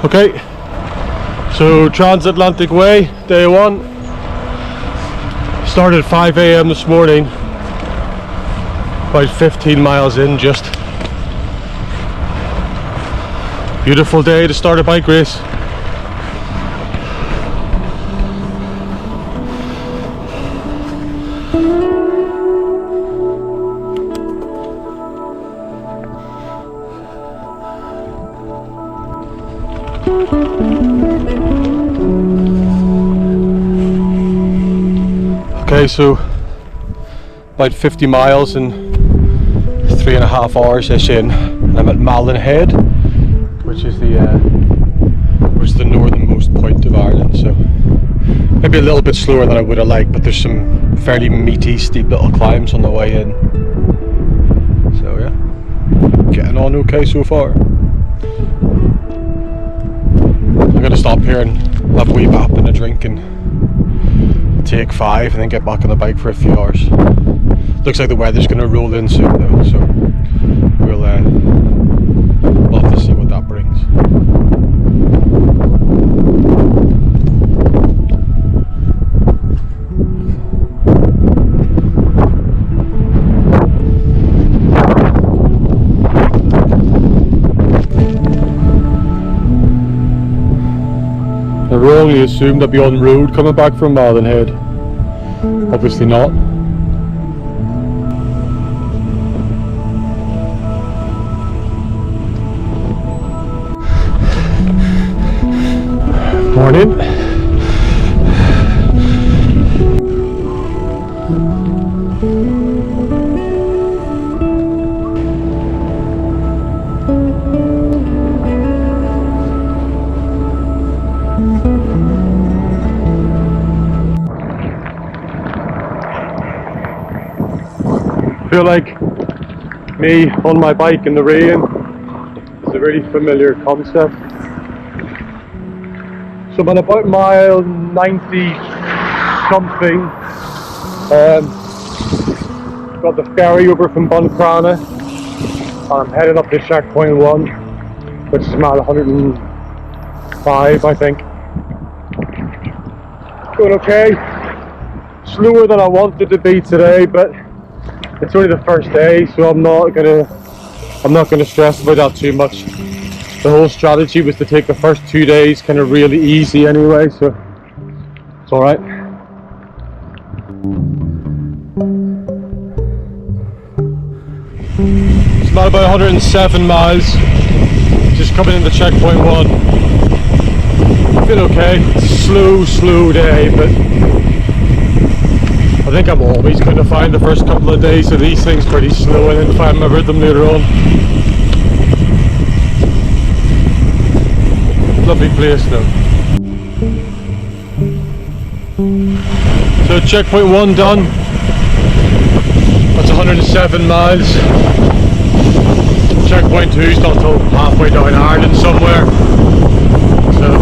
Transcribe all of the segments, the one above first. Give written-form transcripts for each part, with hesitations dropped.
Okay, so Transatlantic Way, day one. Started at 5 AM this morning, about 15 miles in just. Beautiful day to start a bike race. Okay, so about 50 miles in 3.5 hours-ish in, and I'm at Malin Head, which is the northernmost point of Ireland. So maybe a little bit slower than I would have liked, but there's some fairly meaty, steep little climbs on the way in. So yeah, getting on okay so far. I'm gonna stop here and have a wee bap and a drink and take 5 and then get back on the bike for a few hours. Looks like the weather's going to roll in soon though, so we'll have to see what that brings. I wrongly assumed I'd be on road coming back from Malin Head. Obviously not. Morning. I feel like me on my bike in the rain is a really familiar concept. So I'm at about mile 90 something. Got the ferry over from Buncrana and I'm heading up to checkpoint 1, which is mile 105 I think. Going okay. Slower than I wanted to be today, but it's only the first day, so I'm not gonna stress about that too much. The whole strategy was to take the first 2 days kind of really easy anyway, so it's all right. It's about 107 miles. Just coming into checkpoint 1. I feel okay. It's a slow day, but I think I'm always going to find the first couple of days of these things pretty slow and then find my rhythm later on. Lovely place though. So checkpoint 1 done. That's 107 miles. Checkpoint 2 is not until halfway down Ireland somewhere. So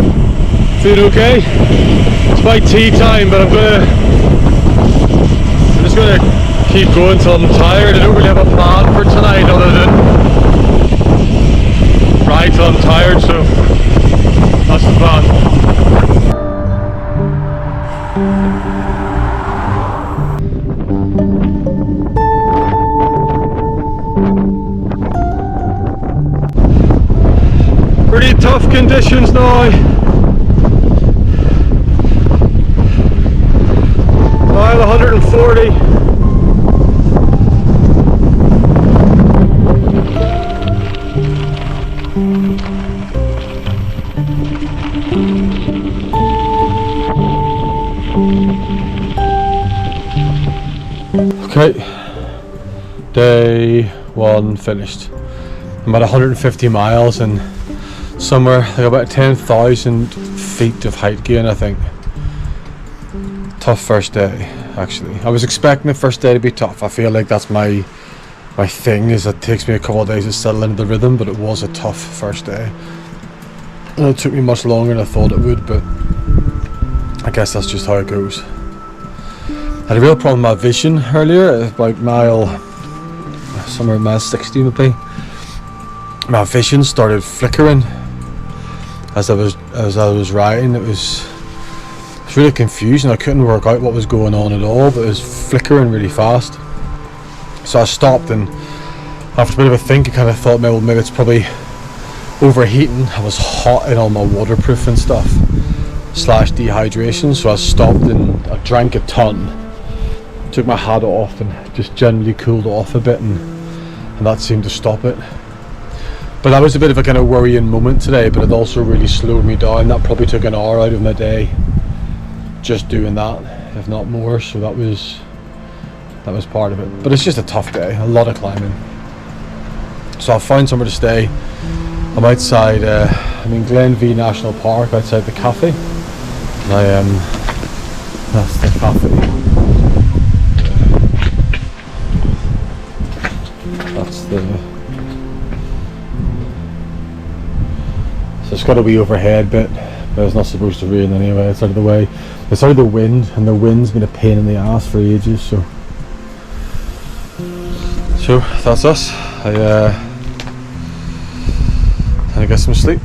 feeling okay. It's my tea time, but I'm just gonna keep going till I'm tired. I don't really have a plan for tonight other than ride till I'm tired, so that's the plan. Pretty tough conditions now. Mile 140. Okay, day 1 finished. I'm at 150 miles and somewhere like about 10,000 feet of height gain, I think. Tough first day, actually. I was expecting the first day to be tough. I feel like that's my thing, is it takes me a couple of days to settle into the rhythm, but it was a tough first day. And it took me much longer than I thought it would, but I guess that's just how it goes. I had a real problem with my vision earlier, about somewhere mile 60 maybe. My vision started flickering as I was riding. It was really confusing. I couldn't work out what was going on at all, but it was flickering really fast. So I stopped, and after a bit of a think, I kind of thought, well, maybe it's probably overheating. I was hot in all my waterproof and stuff, slash dehydration. So I stopped and I drank a ton, took my hat off and just generally cooled off a bit, and that seemed to stop it. But that was a bit of a kind of worrying moment today, but it also really slowed me down. That probably took an hour out of my day just doing that, if not more. So that was part of it. But it's just a tough day, a lot of climbing. So I found somewhere to stay. I'm outside, I'm in Glenview National Park, outside the cafe. And that's the cafe. That's so it's got a wee overhead bit, but it's not supposed to rain anyway. It's out of the way. It's out of the wind, and the wind's been a pain in the ass for ages. So that's us. I get some sleep,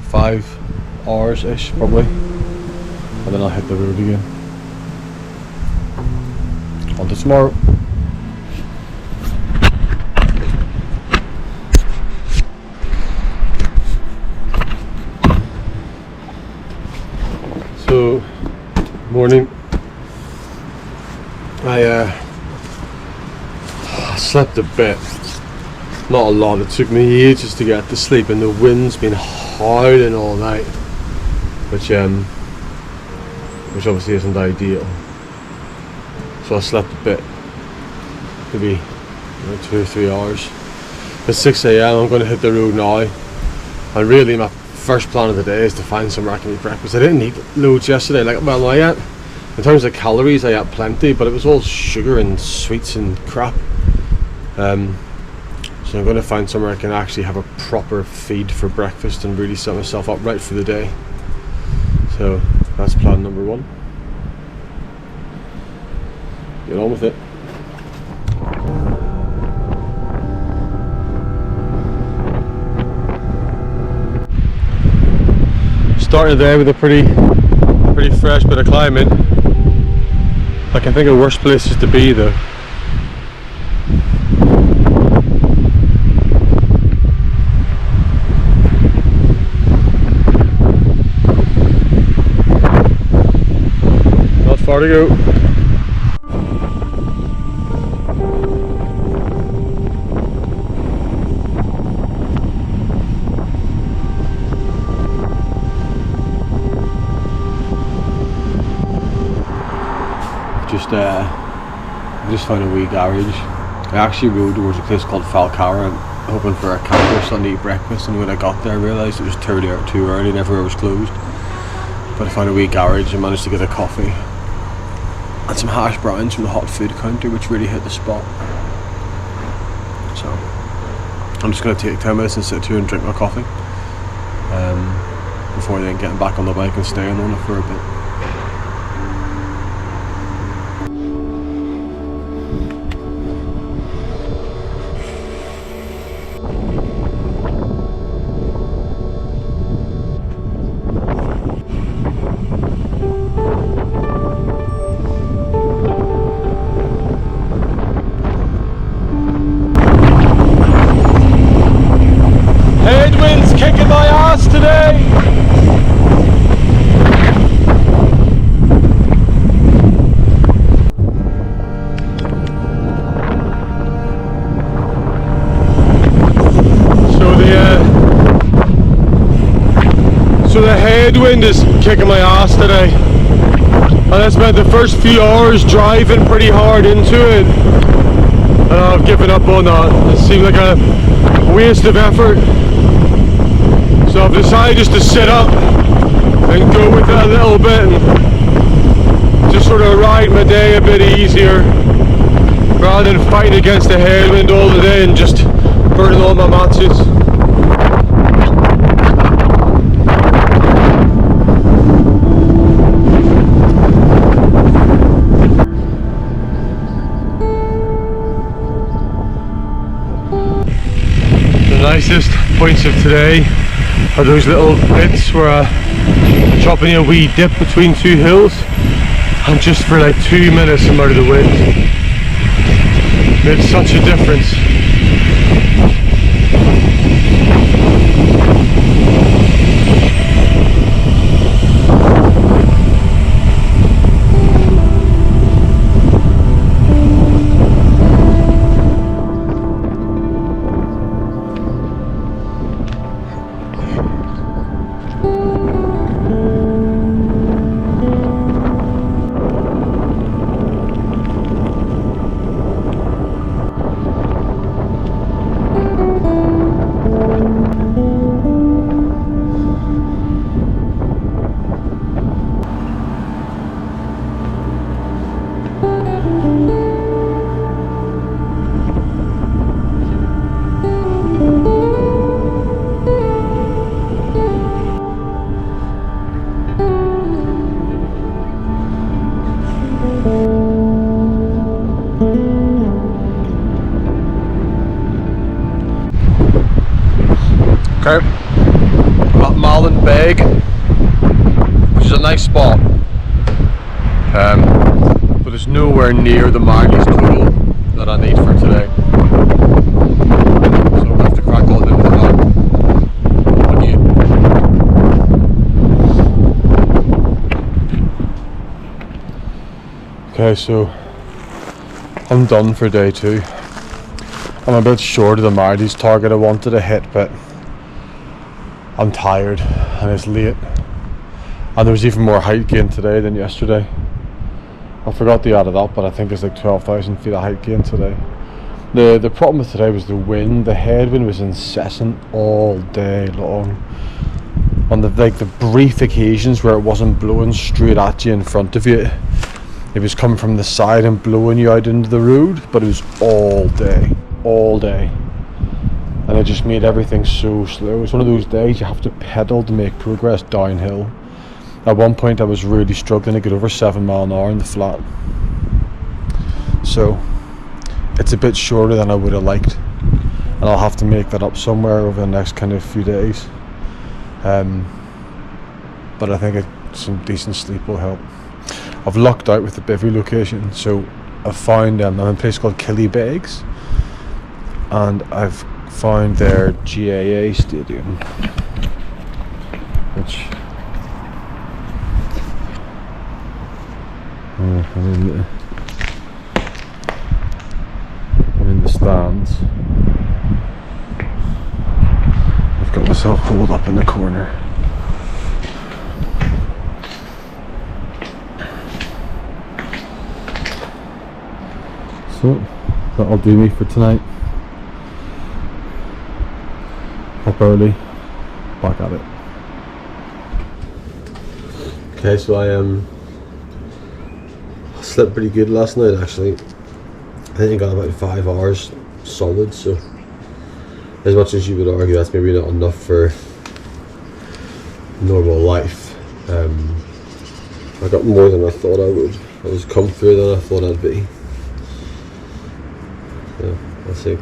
5 hours ish probably, and then I'll hit the road again. On to tomorrow. So, morning. I slept a bit. Not a lot. It took me ages to get to sleep, and the wind's been howling all night, which obviously isn't ideal. So I slept a bit, maybe 2 or 3 hours. At 6 a.m. I'm going to hit the road now, and really my first plan of the day is to find somewhere I can eat breakfast. I didn't eat loads yesterday. In terms of calories, I ate plenty, but it was all sugar and sweets and crap. So I'm going to find somewhere I can actually have a proper feed for breakfast and really set myself up right for the day. So that's plan number 1. Get on with it. Starting the day with a pretty fresh bit of climbing. I can think of worse places to be though. Far to go. I just found a wee garage. I actually rode towards a place called Falcara, hoping for a camper Sunday breakfast, and when I got there I realised it was too early and everywhere was closed. But I found a wee garage and managed to get a coffee and some hash browns from the hot food counter, which really hit the spot. So I'm just going to take 10 minutes and sit here and drink my coffee before then getting back on the bike and staying on it for a bit. Kicking my ass today. So the headwind is kicking my ass today, and I spent the first few hours driving pretty hard into it, and I've given up on that. It seemed like a waste of effort. So I've decided just to sit up and go with it a little bit and just sort of ride my day a bit easier, rather than fighting against the headwind all the day and just burning all my matches. The nicest points of today are those little bits where dropping a wee dip between two hills, and just for like 2 minutes I'm out of the wind. Made such a difference. Okay, I'm at Malin Beg, which is a nice spot, but it's nowhere near the Marley's total that I need for today. So I'll have to crack on into that again. Okay, so I'm done for day 2. I'm a bit short of the Marley's target I wanted to hit, but I'm tired and it's late, and there was even more height gain today than yesterday. I forgot to add it up, but I think it's like 12,000 feet of height gain today. The problem with today was the wind. The headwind was incessant all day long. On the brief occasions where it wasn't blowing straight at you in front of you, it was coming from the side and blowing you out into the road, but it was all day. And it just made everything so slow. It's one of those days you have to pedal to make progress downhill. At one point I was really struggling to get over 7 miles an hour in the flat. So it's a bit shorter than I would have liked, and I'll have to make that up somewhere over the next kind of few days. But I think some decent sleep will help. I've lucked out with the bivvy location, so I've found I'm in a place called Killybegs, and I've found their GAA stadium, which I'm in the stands. I've got myself pulled up in the corner. So that'll do me for tonight. Up early, back at it. Okay, so I slept pretty good last night actually. I think I got about 5 hours solid, so as much as you would argue that's maybe not enough for normal life, I got more than I thought I would. I was comfier than I thought I'd be. Yeah, I'll see.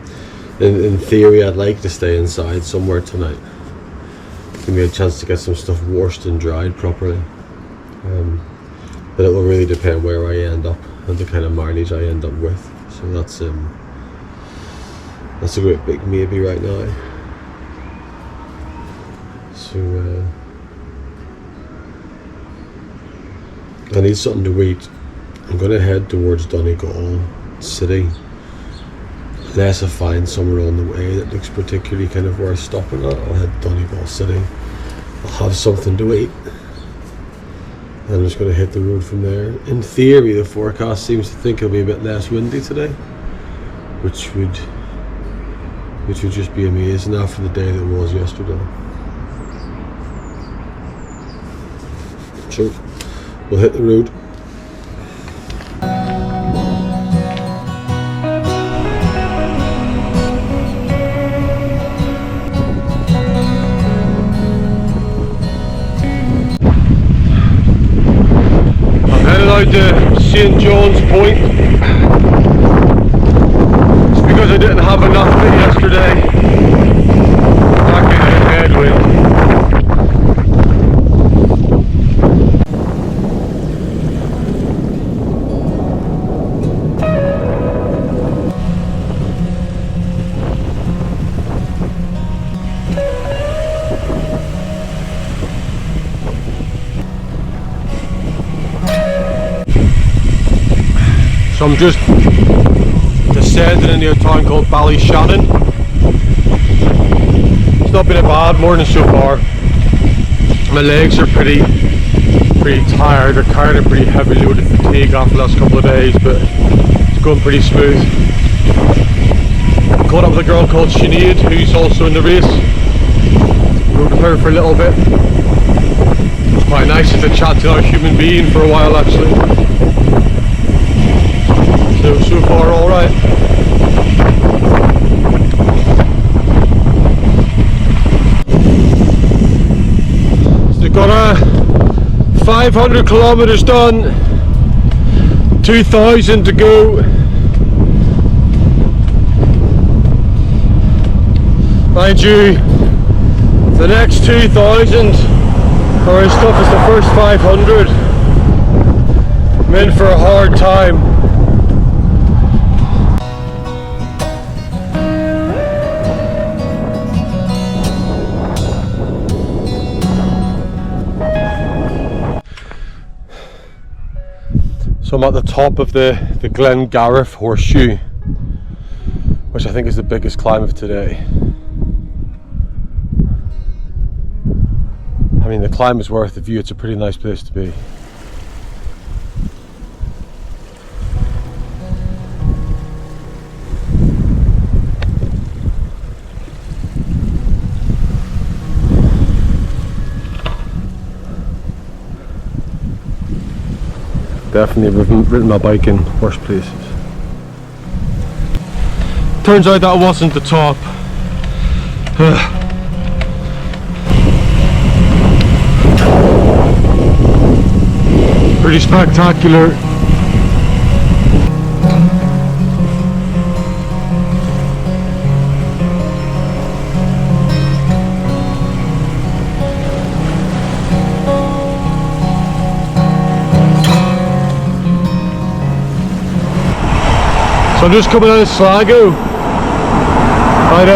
In theory, I'd like to stay inside somewhere tonight. Give me a chance to get some stuff washed and dried properly. But it will really depend where I end up and the kind of mileage I end up with. So that's a great big maybe right now. So I need something to eat. I'm going to head towards Donegal City. Unless I find somewhere on the way that looks particularly kind of worth stopping at, I'll head to Donegal City. I'll have something to eat. And I'm just going to hit the road from there. In theory, the forecast seems to think it'll be a bit less windy today, which would just be amazing after the day that was yesterday. So we'll hit the road. Out to St. John's Point. It's because I didn't have enough of it yesterday. Back in a headwind. So I'm just descending into a town called Ballyshannon. It's not been a bad morning so far. My legs are pretty tired. They're carrying a pretty heavy load of fatigue after the last couple of days, but it's going pretty smooth. Caught up with a girl called Sinead, who's also in the race. Rode with her for a little bit. It was quite nice to chat to another human being for a while actually. So far alright. So we've got 500 kilometers done, 2,000 to go. Mind you, the next 2,000 are as tough as the first 500. I'm in for a hard time. So I'm at the top of the Glen Gareth Horseshoe, which I think is the biggest climb of today. I mean, the climb is worth the view. It's a pretty nice place to be. Definitely ridden my bike in worse places. Turns out that wasn't the top. Pretty spectacular. So I'm just coming out of Sligo. I'd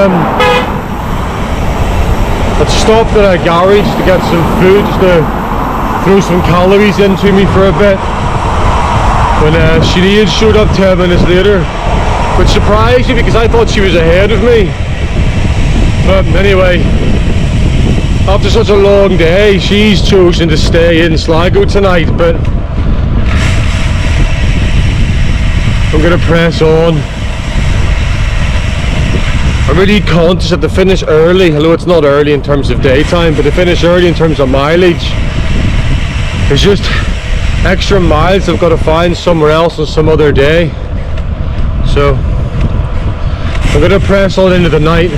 stopped at a garage to get some food, just to throw some calories into me for a bit. When Sinead showed up 10 minutes later, which surprised me because I thought she was ahead of me. But anyway, after such a long day, she's chosen to stay in Sligo tonight, but I'm gonna press on. I'm really conscious that to finish early, although it's not early in terms of daytime, but to finish early in terms of mileage, there's just extra miles I've got to find somewhere else on some other day. So I'm gonna press on into the night.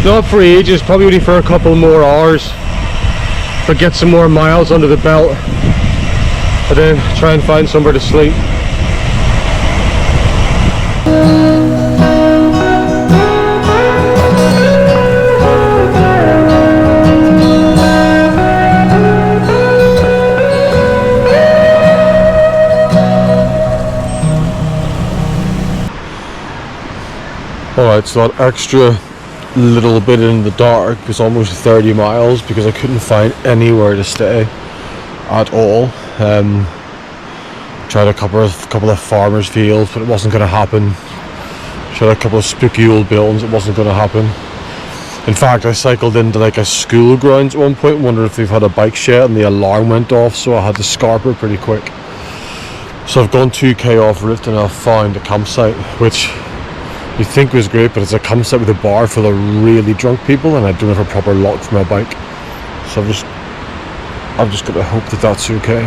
Not for ages, probably only for a couple more hours, but get some more miles under the belt and then try and find somewhere to sleep. Alright, so that extra little bit in the dark was almost 30 miles because I couldn't find anywhere to stay at all. Tried a couple of farmers' fields, but it wasn't going to happen. Tried a couple of spooky old buildings, it wasn't going to happen. In fact, I cycled into like a school grounds at one point, wondering if they've had a bike shed, and the alarm went off, so I had to scarper it pretty quick. So I've gone 2k off route and I've found a campsite, which you think was great, but it's a campsite with a bar full of really drunk people, and I don't have a proper lock for my bike. So I've just got to hope that that's okay.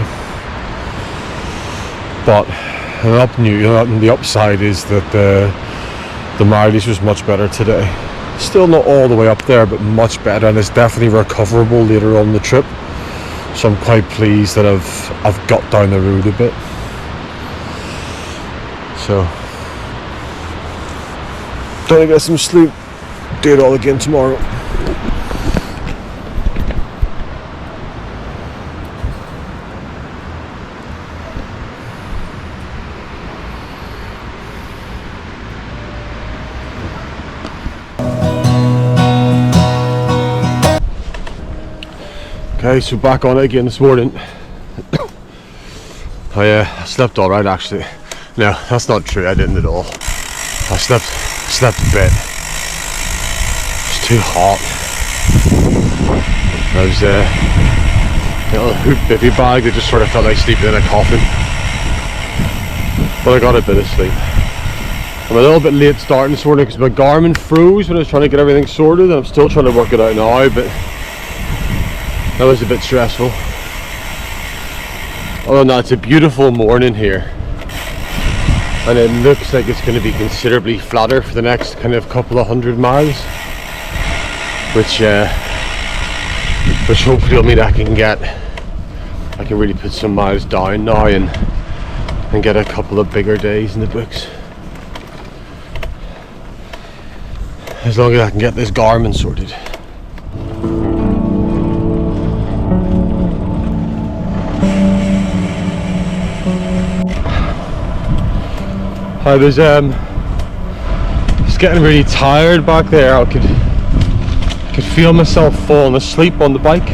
But the upside is that the mileage was much better today. Still not all the way up there, but much better, and it's definitely recoverable later on the trip. So I'm quite pleased that I've got down the road a bit. So gonna get some sleep, do it all again tomorrow. Okay, so back on it again this morning. I slept alright actually. No, that's not true. I didn't at all. I slept a bit. It's too hot. I was a little hoop bivvy bag that just sort of felt like sleeping in a coffin. But I got a bit of sleep. I'm a little bit late starting this morning because my Garmin froze when I was trying to get everything sorted, and I'm still trying to work it out now, but that was a bit stressful. Other than that, it's a beautiful morning here, and it looks like it's going to be considerably flatter for the next kind of couple of 100 miles, which hopefully will mean I can really put some miles down now and get a couple of bigger days in the books. As long as I can get this Garmin sorted. I was just getting really tired back there. I could feel myself falling asleep on the bike.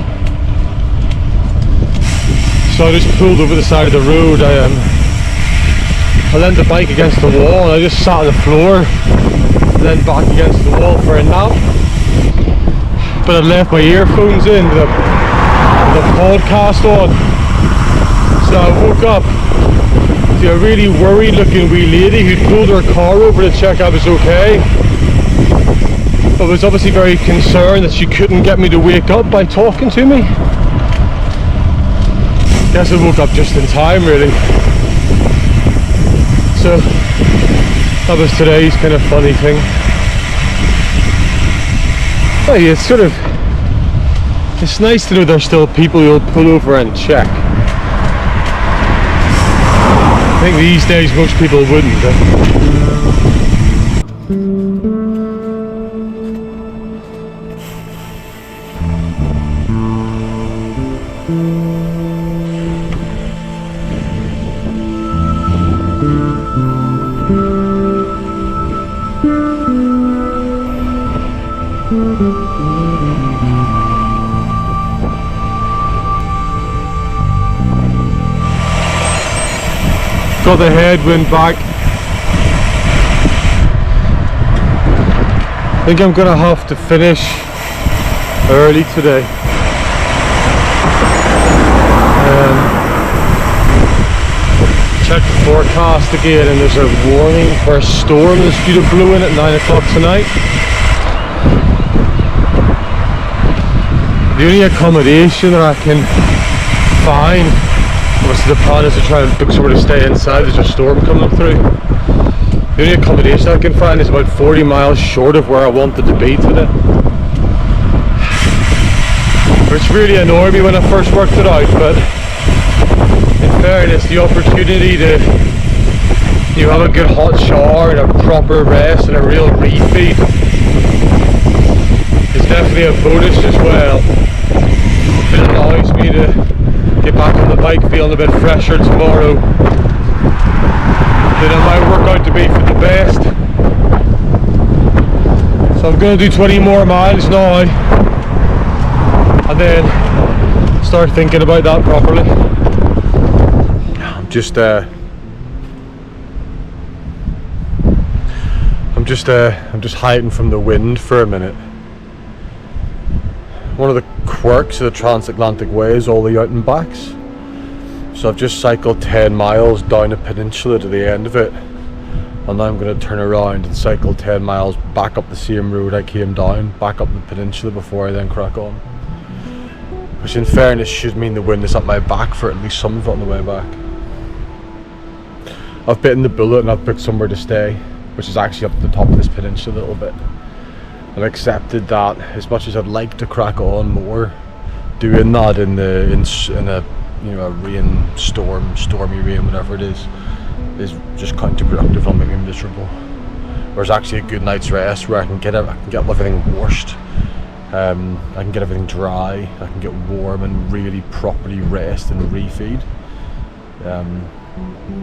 So I just pulled over the side of the road. I leaned the bike against the wall and I just sat on the floor, leaned back against the wall for a nap. But I'd left my earphones in with the podcast on. So I woke up to a really worried looking wee lady who'd pulled her car over to check I was okay, but was obviously very concerned that she couldn't get me to wake up by talking to me. Guess I woke up just in time, really. So that was today's kind of funny thing. Hey, it's nice to know there's still people who'll pull over and check. I think these days most people wouldn't. Got the headwind back. I think I'm gonna have to finish early today. Check the forecast again, and there's a warning for a storm that's due to blow in at 9 o'clock tonight. The only accommodation that I can find, obviously the plan is to try and book somewhere to stay inside. There's a storm coming through. The only accommodation I can find is about 40 miles short of where I wanted to be today, which really annoyed me when I first worked it out. But in fairness, the opportunity to have a good hot shower and a proper rest and a real refeed is definitely a bonus as well. It allows me to get back on the bike feeling a bit fresher tomorrow than it might work out to be for the best. So I'm going to do 20 more miles now and then start thinking about that properly. I'm just hiding from the wind for a minute. One of the quirks of the Transatlantic Way is all the out and backs. So I've just cycled 10 miles down a peninsula to the end of it, and now I'm going to turn around and cycle 10 miles back up the same road I came down, back up the peninsula before I then crack on. Which in fairness should mean the wind is at my back for at least some of it on the way back. I've bitten the bullet and I've booked somewhere to stay, which is actually up at the top of this peninsula a little bit. I've accepted that as much as I'd like to crack on more, doing that in a stormy rain, whatever it is just counterproductive. It'll make me miserable. Whereas actually a good night's rest where I can get everything washed, I can get everything dry, I can get warm and really properly rest and refeed,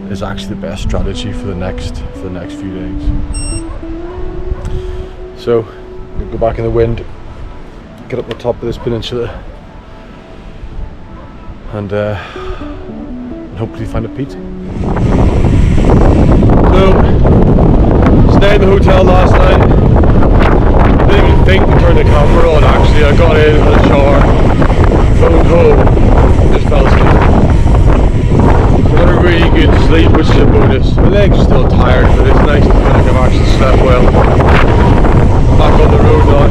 is actually the best strategy for the next few days. So I'm gonna go back in the wind, get up the top of this peninsula, and hopefully find a pizza. in the hotel last night. I didn't even think to turn the camera on actually. I got in, had a shower, phoned home, just fell asleep. Got a really good sleep, which is a bonus. My legs are still tired, but it's nice to feel like I've actually slept well. Back on the road now.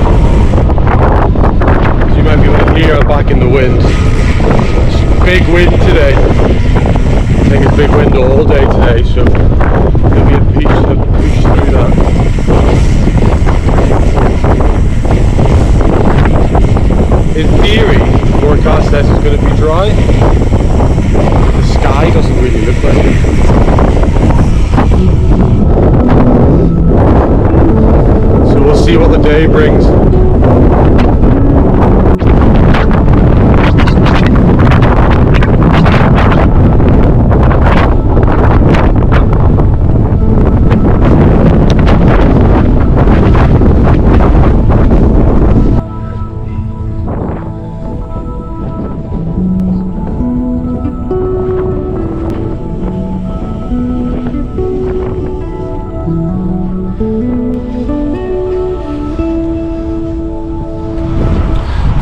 As you might be able to hear, I'm back in the wind. It's big wind today. I think it's big wind all day today, so it'll be a push through that. In theory, the forecast says it's going to be dry. The sky doesn't really look like it. So we'll see what the day brings.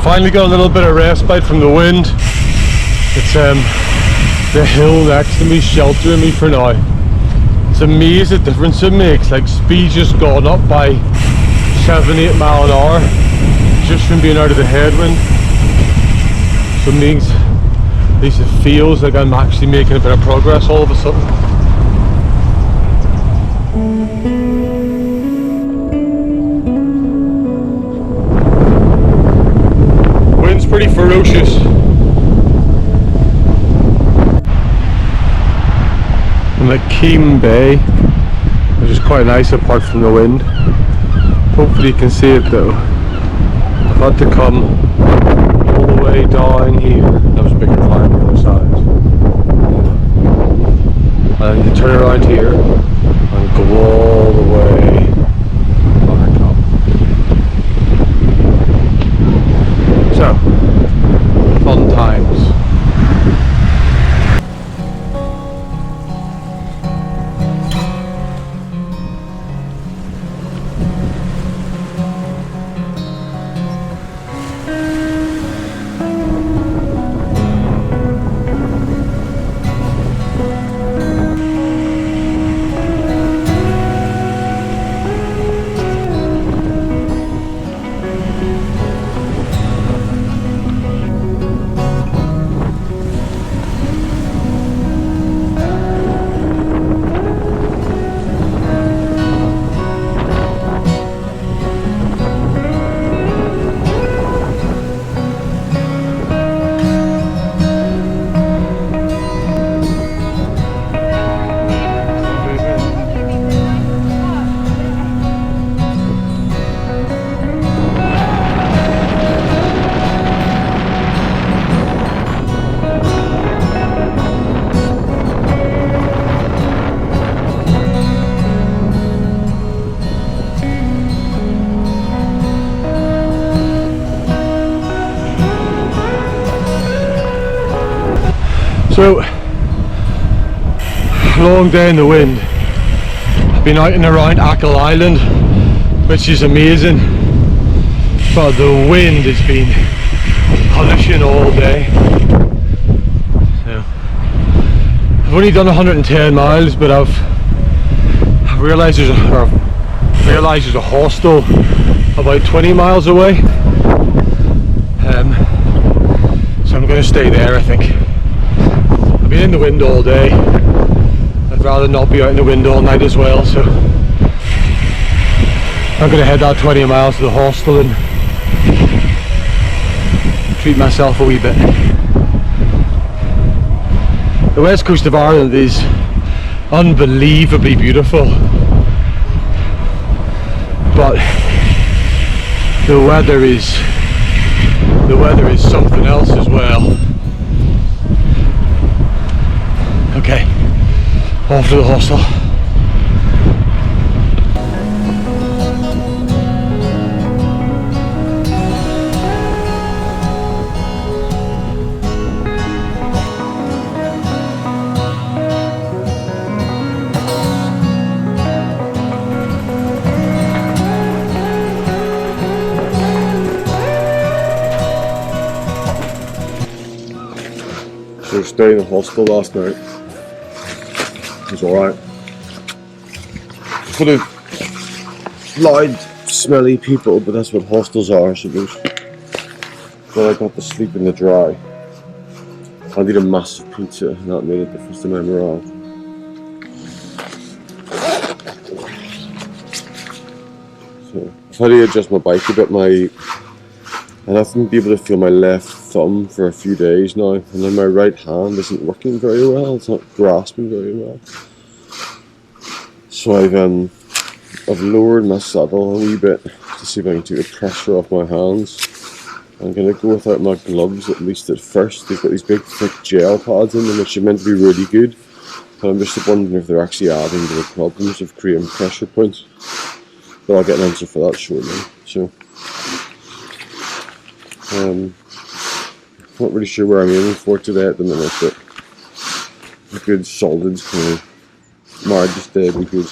Finally got a little bit of respite from the wind. It's the hill next to me sheltering me for now. It's amazing the difference it makes. Like, speed's just gone up by 7-8 mile an hour just from being out of the headwind. So it means at least it feels like I'm actually making a bit of progress all of a sudden. Pretty ferocious. I'm at Keem Bay, which is quite nice apart from the wind. Hopefully you can see it though. I've had to come all the way down here. That was a bigger climb on the other side. I need to turn around here and go all the way back up. So, fun times. So, long day in the wind. I've been out and around Achill Island, which is amazing, but the wind has been punishing all day. So, I've only done 110 miles, but I've realised there's a hostel about 20 miles away, so I'm going to stay there, I think. I've been in the wind all day. I'd rather not be out in the wind all night as well, so I'm going to head out 20 miles to the hostel and treat myself a wee bit. The west coast of Ireland is unbelievably beautiful, but the weather is something else as well. Okay, off to the hostel. day in the hospital last night. It was alright. Full of loud, smelly people, but that's what hostels are, I suppose. But I got to sleep in the dry. I did a massive pizza, and that made a difference to my morale. So, I've had to adjust my bike a bit. I haven't been able to feel my left thumb for a few days now, and then my right hand isn't working very well. It's not grasping very well. So I've lowered my saddle a wee bit to see if I can take the pressure off my hands. I'm going to go without my gloves, at least at first. They've got these big thick gel pads in them, which are meant to be really good. But I'm just wondering if they're actually adding to the problems of creating pressure points. But I'll get an answer for that shortly. So, not really sure where I'm aiming for today at the minute, but a good solid kind of Margis day would be good.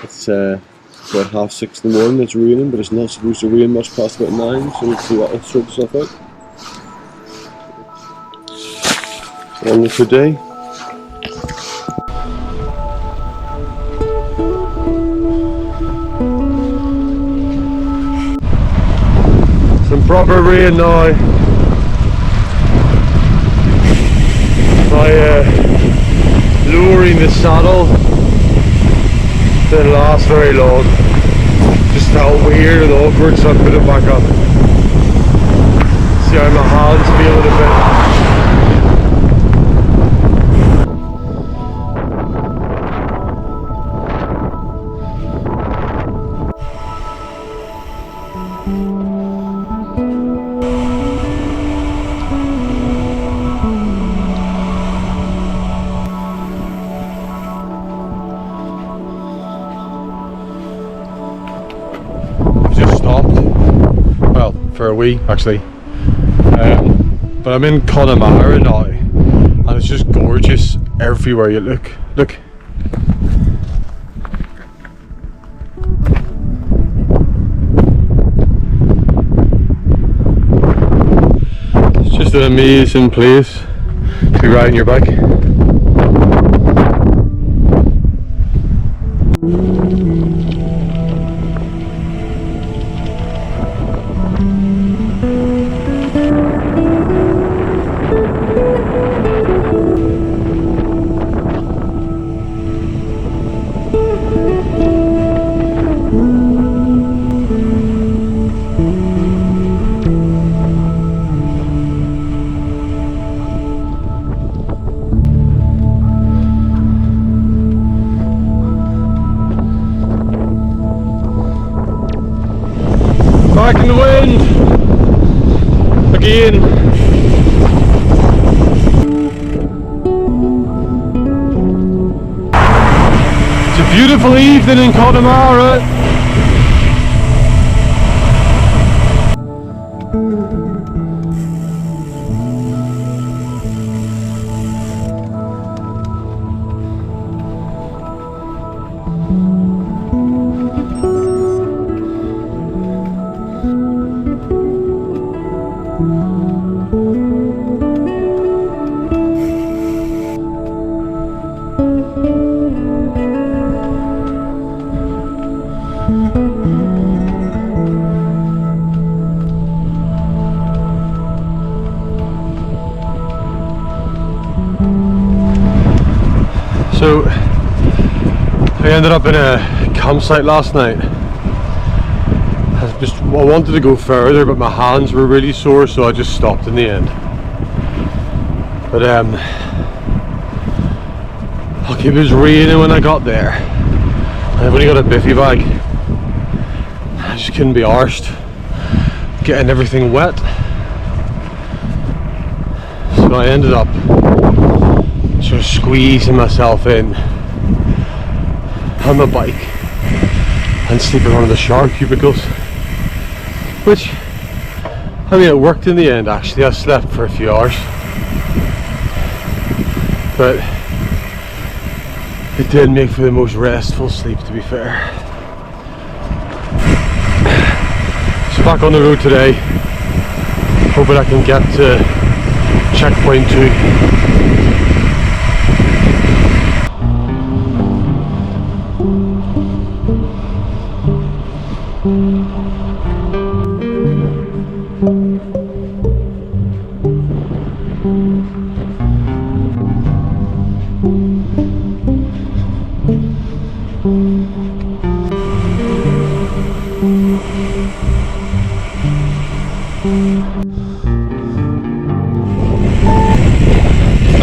It's about 6:30 in the morning, it's raining, but it's not supposed to rain much past about 9, so let's see that'll sort itself out. On with the day. Some proper rain now. By lowering the saddle didn't last very long. Just felt weird and awkward, so I put it back up. See how my hands feel in a bit. For a wee, actually, but I'm in Connemara now, and it's just gorgeous everywhere you look. Look, it's just an amazing place to be riding your bike. Back in the wind again. It's a beautiful evening in Connemara. So I ended up in a campsite last night. I wanted to go further, but my hands were really sore, so I just stopped in the end. But look, it was raining when I got there. I've only got a biffy bag. I just couldn't be arsed getting everything wet. So I ended up sort of squeezing myself in on the bike and sleeping on one of the shower cubicles, which, I mean, it worked in the end. Actually, I slept for a few hours, but it did make for the most restful sleep, to be fair. So back on the road today, hoping I can get to checkpoint 2.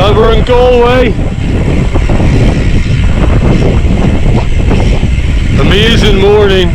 And we're in Galway. Amazing morning.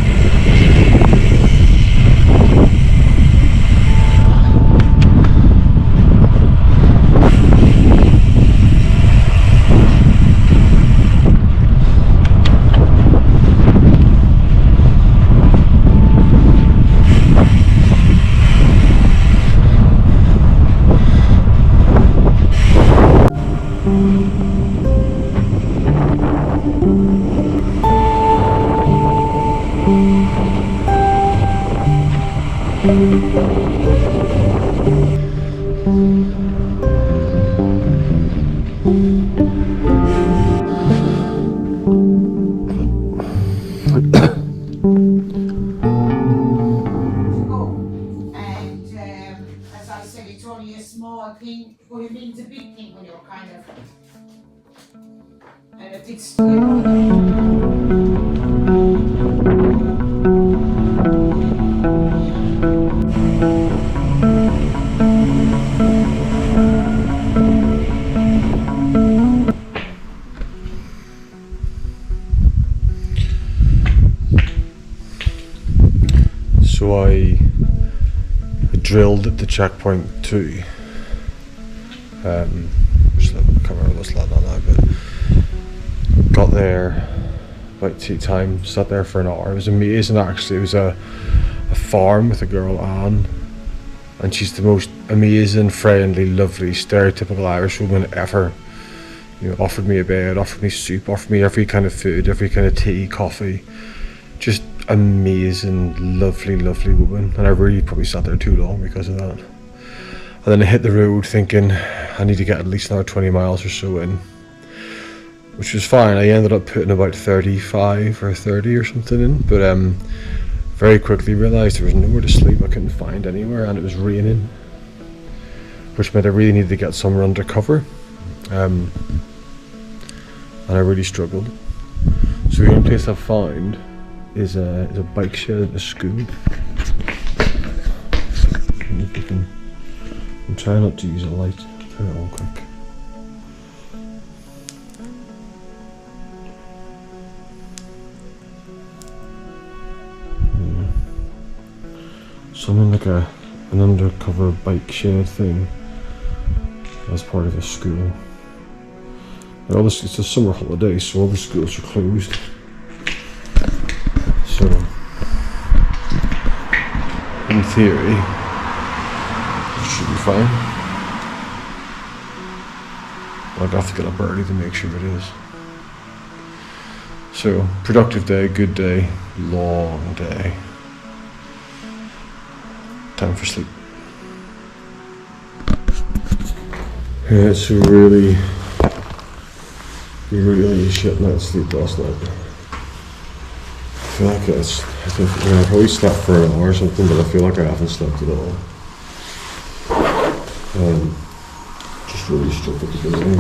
As I said, it's only a small thing, but it means a big thing when you're kind of, and if it's, you know, So I drilled at the checkpoint 2. Just I can't remember what's that on now, but got there about tea time, sat there for an hour. It was amazing actually. It was a farm with a girl, Anne, and she's the most amazing, friendly, lovely, stereotypical Irish woman ever. You know, offered me a bed, offered me soup, offered me every kind of food, every kind of tea, coffee. Just amazing, lovely, lovely woman, and I really probably sat there too long because of that. And then I hit the road thinking I need to get at least another 20 miles or so in, which was fine. I ended up putting about 35 or 30 or something in, but very quickly realised there was nowhere to sleep. I couldn't find anywhere, and it was raining, which meant I really needed to get somewhere under cover, and I really struggled. So the only place I found is a bike shed at a school. I'm trying not to use a light. Turn it on quick. Something like an undercover bike shed thing as part of a school. And all this, it's a summer holiday, so all the schools are closed. So, in theory, it should be fine. I'd have to get up early to make sure it is. So, productive day, good day, long day. Time for sleep. Yeah, it's really shit night's sleep last night. I feel like I probably slept for an hour or something, but I feel like I haven't slept at all. Just really struck at the beginning.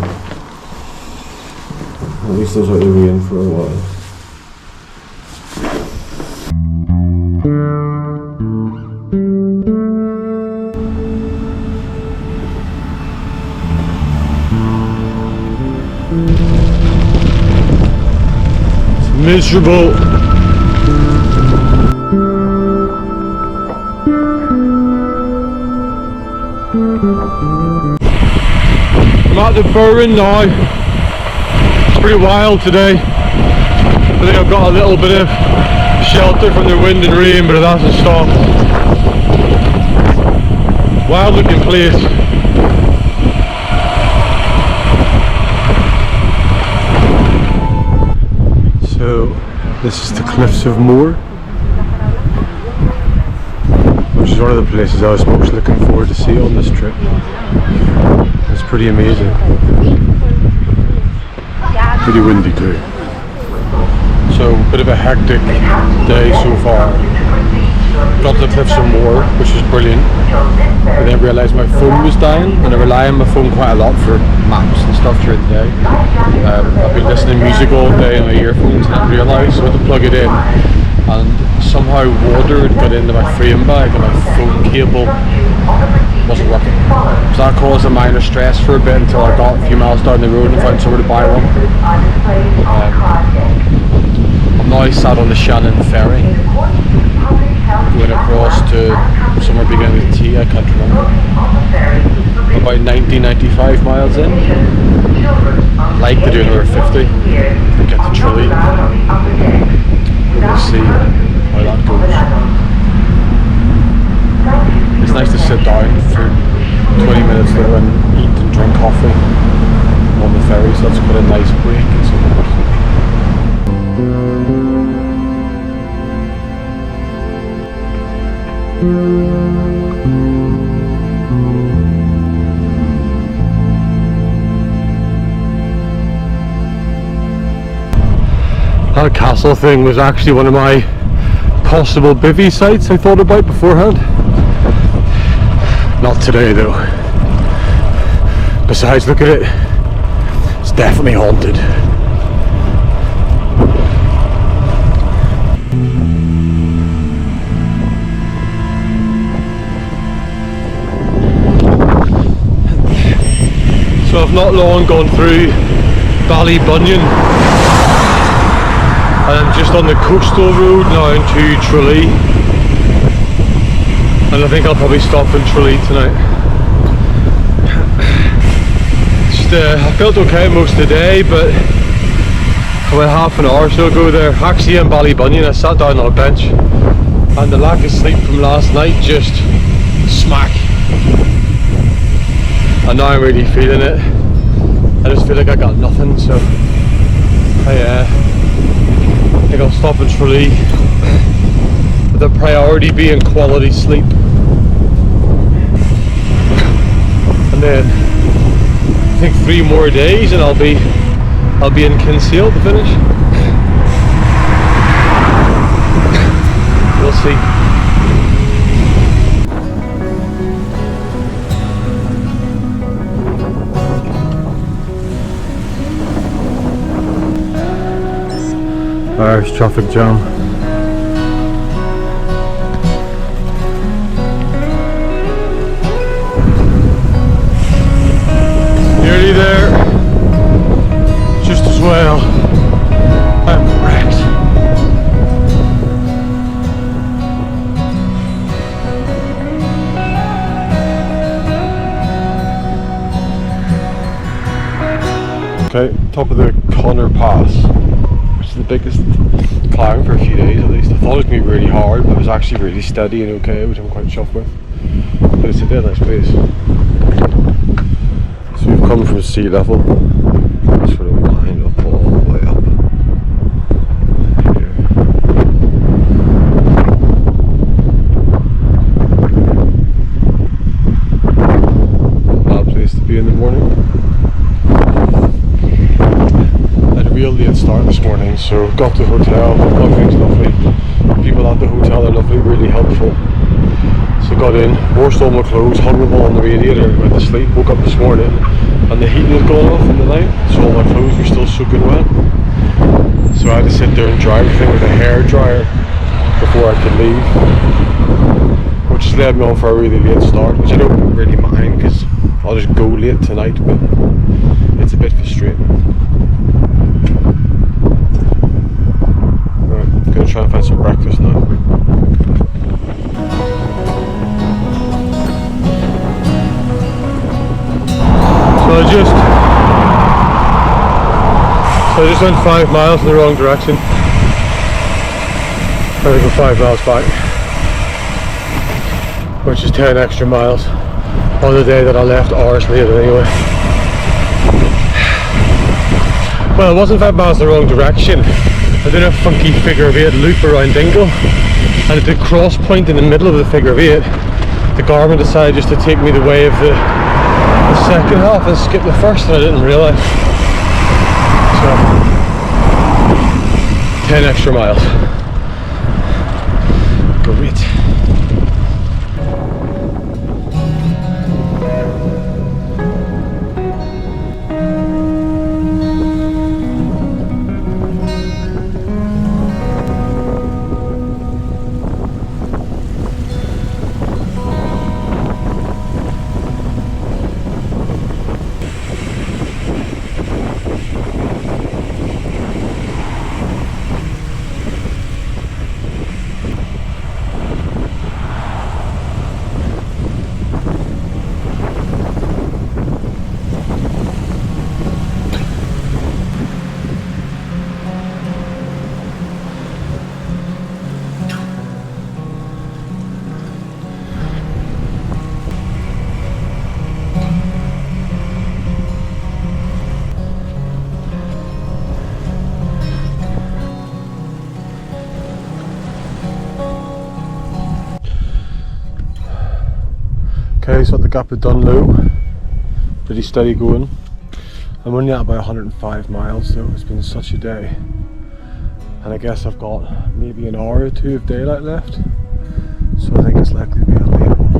At least I was out of the rain for a while. It's miserable. I'm at the Burren now. It's pretty wild today. I think I've got a little bit of shelter from the wind and rain, but it hasn't stopped. Wild looking place. So this is the Cliffs of Moher, which is one of the places I was most looking forward to see on this trip. pretty amazing. Pretty windy too. So, bit of a hectic day so far. Got to the cliff some more, which is brilliant. I then realised my phone was dying, and I rely on my phone quite a lot for maps and stuff during the day. I've been listening to music all day on my earphones and I realised, so I had to plug it in, and somehow water had got into my frame bag and my phone cable wasn't working. So that caused a minor stress for a bit until I got a few miles down the road and found somewhere to buy one. I'm now sat on the Shannon ferry, going across to somewhere beginning with T, I can't remember. About 90-95 miles in. I'd like to do another 50 and get to Tralee. We'll see how that goes. It's nice to sit down for 20 minutes though and eat and drink coffee on the ferry, so that's quite a nice break in some ways. That castle thing was actually one of my possible bivvy sites I thought about beforehand. Not today though. Besides, look at it. It's definitely haunted. So I've not long gone through Ballybunion, and I'm just on the coastal road now into Tralee, and I think I'll probably stop in Tralee tonight. I felt okay most of the day, but about half an hour or so ago there, actually in Ballybunion, I sat down on a bench, and the lack of sleep from last night just smack. And now I'm really feeling it. I just feel like I got nothing, so I think I'll stop in Tralee, with the priority being quality sleep. And then I think 3 more days and I'll be in Kinsale to finish. We'll see. There's traffic jam. Nearly there. Just as well. I'm wrecked. Okay, top of the Connor Pass. The biggest climb for a few days at least. I thought it was going to be really hard, but it was actually really steady and okay, which I'm quite chuffed with. But it's a dead nice place. So we've come from sea level, sort of lined up all the way up here. Bad place to be in the morning. Real late start this morning, so got to the hotel, everything's lovely, people at the hotel are lovely, really helpful. So got in, washed all my clothes, hung them all on the radiator, went to sleep, woke up this morning and the heating had gone off in the night, so all my clothes were still soaking wet. So I had to sit there and dry everything with a hair dryer before I could leave, which has led me on for a really late start, which I don't really mind because I'll just go late tonight, but it's a bit frustrating. Gonna try and find some breakfast now. So I just went 5 miles in the wrong direction. I have to go 5 miles back, which is 10 extra miles on the day that I left hours later anyway. Well, it wasn't 5 miles in the wrong direction. I did a funky figure of 8 loop around Dingle, and at the cross point in the middle of the figure of 8, the Garmin decided just to take me the way of the the second half and skipped the first, and I didn't realise. So 10 extra miles. Great. Okay, so at the gap of Dunlow, pretty steady going. I'm only at about 105 miles though. It's been such a day, and I guess I've got maybe an hour or two of daylight left, so I think it's likely to be a late one.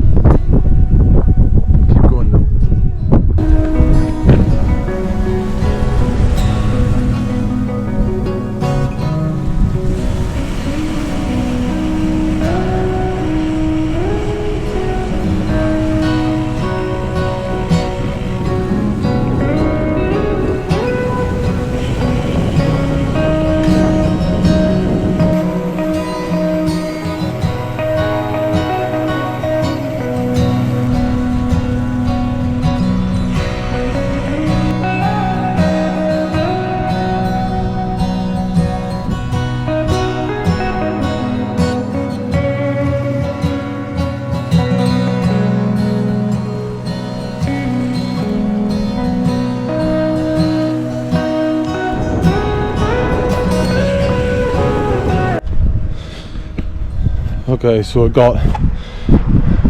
Keep going though. Okay, so it got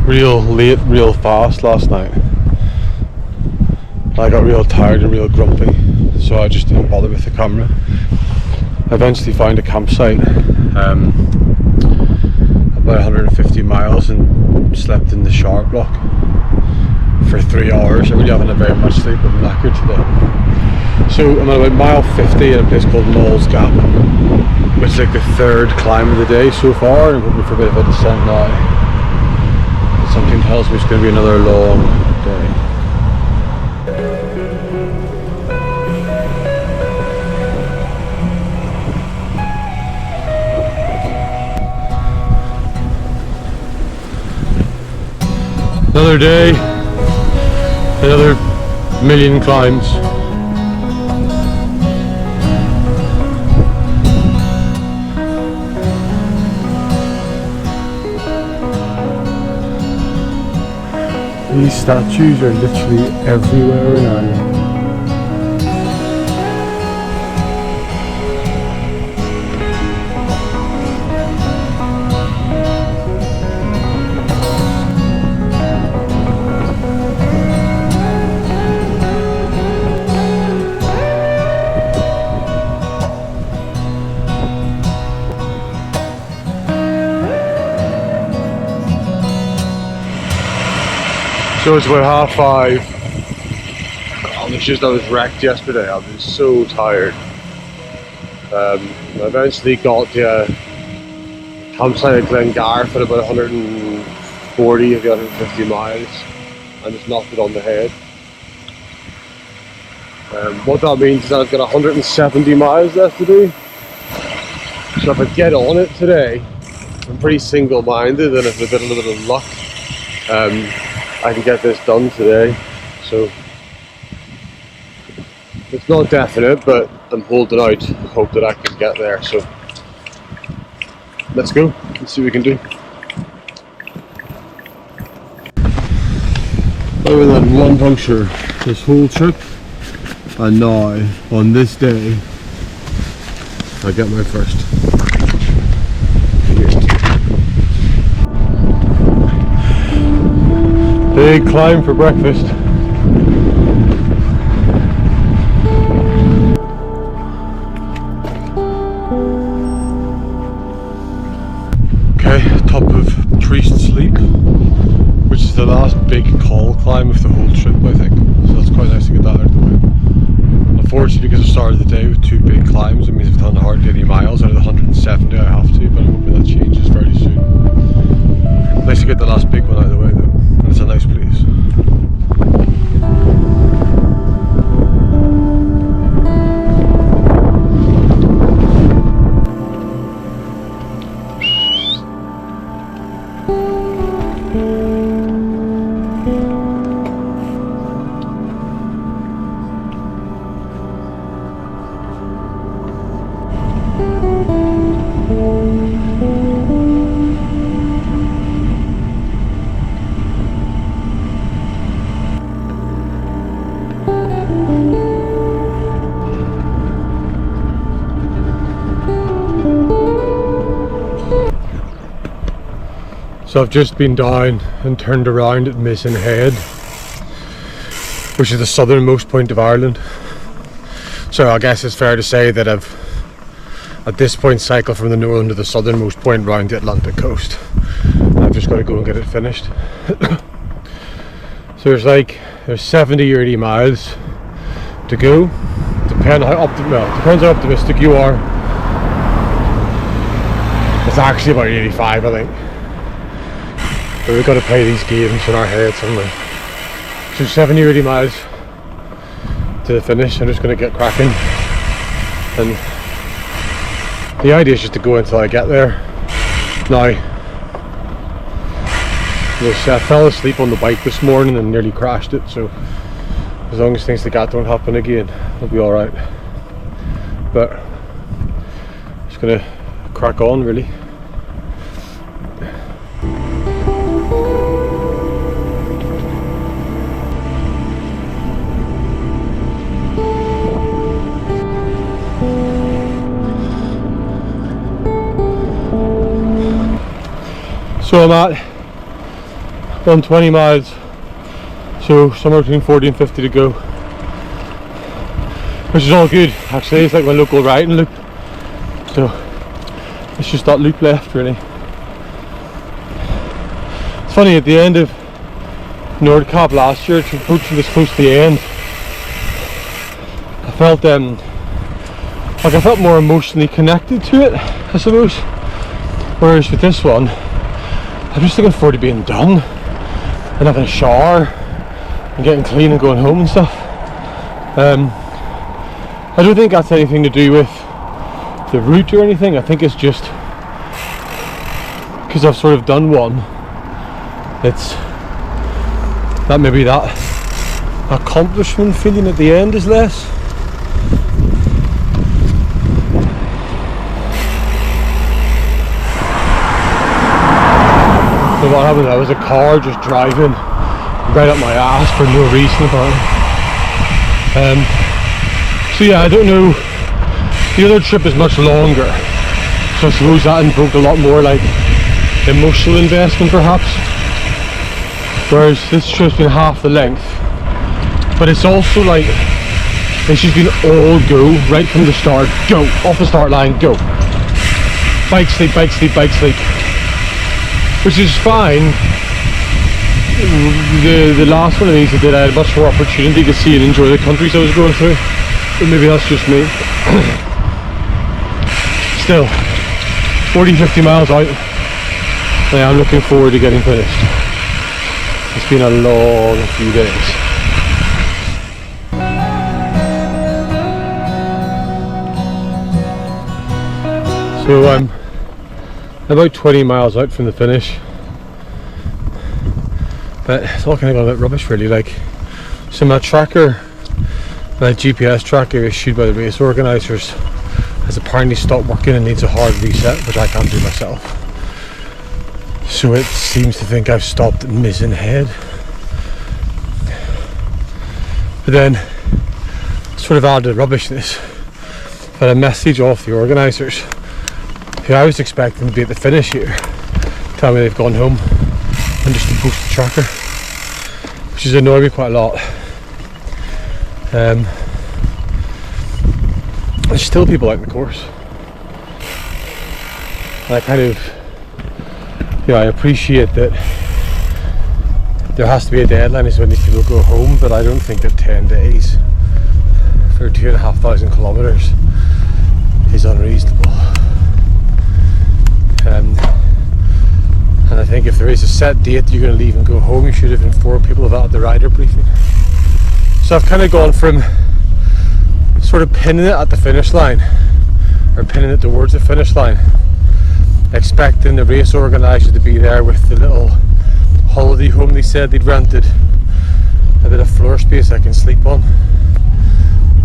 real late, real fast last night. I got real tired and real grumpy, so I just didn't bother with the camera. I eventually found a campsite about 150 miles and slept in the shower block for 3 hours. I really haven't had very much sleep, I'm knackered today. So I'm at about mile 50 at a place called Knowles Gap, which is like the third climb of the day so far, and I'm hoping for a bit of a descent now. But something tells me it's going to be another long day. Another day, another million climbs. These statues are literally everywhere in Ireland. So it's about 5:30. Oh, it's just I was wrecked yesterday. I've been so tired. I eventually got to a campsite at Glengarriff at about 140 of the 150 miles and just knocked it on the head. What that means is that I've got 170 miles left to do. So if I get on it today, I'm pretty single-minded, and if with a little bit of luck, I can get this done today. So it's not definite, but I'm holding out hope that I can get there. So let's go, let's see what we can do. Other than one puncture this whole trip, and now on this day I get my first. Big climb for breakfast. top of Priest's Leap, which is the last big call climb of the whole trip, I think. So that's quite nice to get that out of the way. Unfortunately, because I started the day with 2 big climbs, it means I've done hardly any miles out of the 170 I have to, but I'm hoping that changes very soon. Nice to get the last big one out of the way though, and it's a nice place. So I've just been down and turned around at Missing Head, which is the southernmost point of Ireland. So I guess it's fair to say that I've, at this point, cycled from the northern to the southernmost point round the Atlantic coast. And I've just got to go and get it finished. So there's 70 or 80 miles to go. Depends how optimistic you are. It's actually about 85, I think. But we've got to play these games in our heads, haven't we? So 70 or 80 miles to the finish. I'm just going to get cracking. And the idea is just to go until I get there. Now, I fell asleep on the bike this morning and nearly crashed it, so as long as things like that don't happen again, I'll be alright. But just going to crack on, really. So I'm at 120 miles, so somewhere between 40 and 50 to go, which is all good actually. It's like my local riding loop, so it's just that loop left really. It's funny, at the end of Nordkap last year, approaching this close to the end, I felt like I felt more emotionally connected to it, I suppose, whereas with this one I'm just looking forward to being done and having a shower and getting clean and going home and stuff. I don't think that's anything to do with the route or anything. I think it's just because I've sort of done one. It's that maybe that accomplishment feeling at the end is less. So what happened, there was a car just driving right up my ass for no reason apparently. So yeah, I don't know, the other trip is much longer, so I suppose that invoked a lot more like emotional investment perhaps, whereas this trip's been half the length, but it's also like it's just been all go, right from the start, go, off the start line, go, bike sleep, bike sleep, bike sleep. Which is fine. The last one of these I did, I had much more opportunity to see and enjoy the countries I was going through. But maybe that's just me. Still, 40-50 miles out. And I'm looking forward to getting finished. It's been a long few days. So I'm about 20 miles out from the finish, but it's all kind of got a bit rubbish really. Like, so my tracker, my GPS tracker issued by the race organisers, has apparently stopped working and needs a hard reset, which I can't do myself. So it seems to think I've stopped at Missing Head, but then sort of added rubbishness. I had a message off the organisers, who I was expecting to be at the finish here, tell me they've gone home and just to post the tracker, which has annoyed me quite a lot. There's still people out in the course, and I kind of you know, I appreciate that there has to be a deadline as when these people go home, but I don't think that 10 days for 2,500 kilometres is unreasonable. And I think if there is a set date you're going to leave and go home, you should have informed people of that at the rider briefing. So I've kind of gone from sort of pinning it at the finish line, or pinning it towards the finish line, expecting the race organiser to be there with the little holiday home they said they'd rented, a bit of floor space I can sleep on,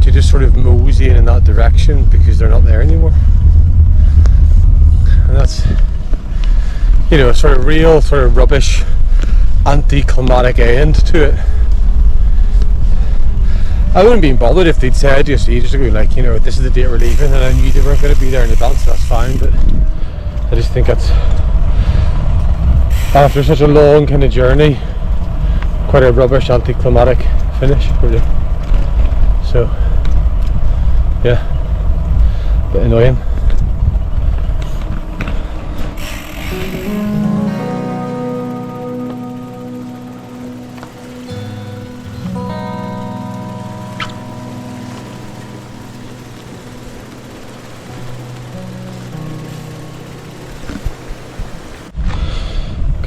to just sort of moseying in that direction because they're not there anymore. And that's, you know, sort of real, sort of rubbish, anticlimactic end to it. I wouldn't be bothered if they'd said just ages ago, like, you know, this is the date we're leaving, and I knew they weren't going to be there in advance, so that's fine, but I just think that's, after such a long kind of journey, quite a rubbish, anticlimactic finish, really. So, yeah, a bit annoying.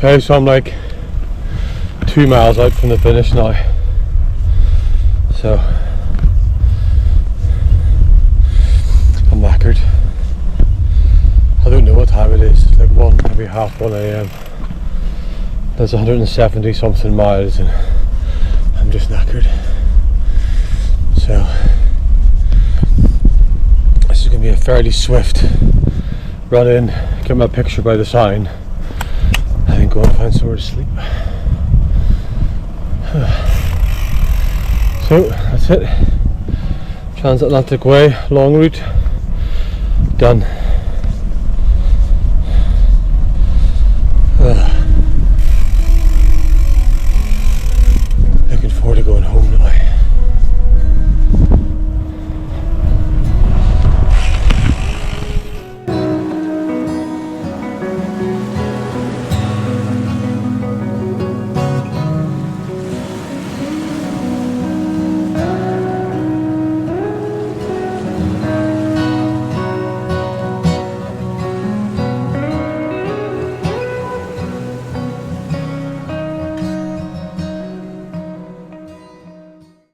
Okay, so I'm like 2 miles out from the finish now, so I'm knackered. I don't know what time it is, it's like maybe half 1 a.m. There's 170 something miles and I'm just knackered. So this is going to be a fairly swift run in, get my picture by the sign, and go and find somewhere to sleep. So that's it. Transatlantic Way, long route, done.